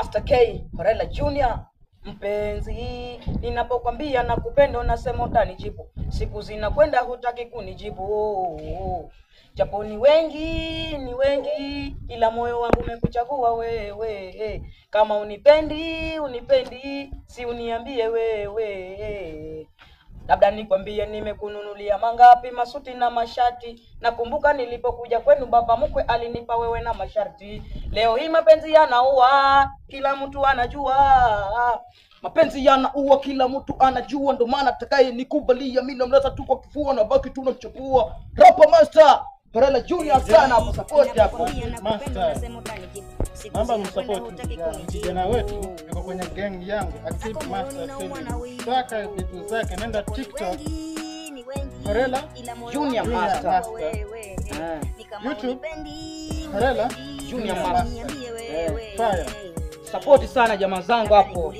Master K, Horela Junior. Mpenzi, ninapokwambia nakupenda unasema utanijibu. Siku zinakwenda hutaki kunijibu. Japo ni wengi, ila moyo wangu umekuchagua wewe. Kama unipendi, si uniambie wewe. Labda nikwambie nimekununulia mangapi masuti na mashati. Nakumbuka nilipokuja kwenu baba mkwe alinipa wewe na masharti. Leo hii mapenzi yanaua, kila mtu anajua. Mapenzi yanaua, kila mtu anajua. Ndo maana atakaye nikubalia mimi namlaza tu kwa kifua na baki tunachukua. Rapper Master Horela Junior sana hapo, support hapo Master. Namba msupport kijana wetu yuko kwenye gang yangu Active Master Film. Saka vitu zake, nenda TikTok Horela Junior Master. YouTube Horela Junior Master. Fire. Support sana jamaa zangu hapo.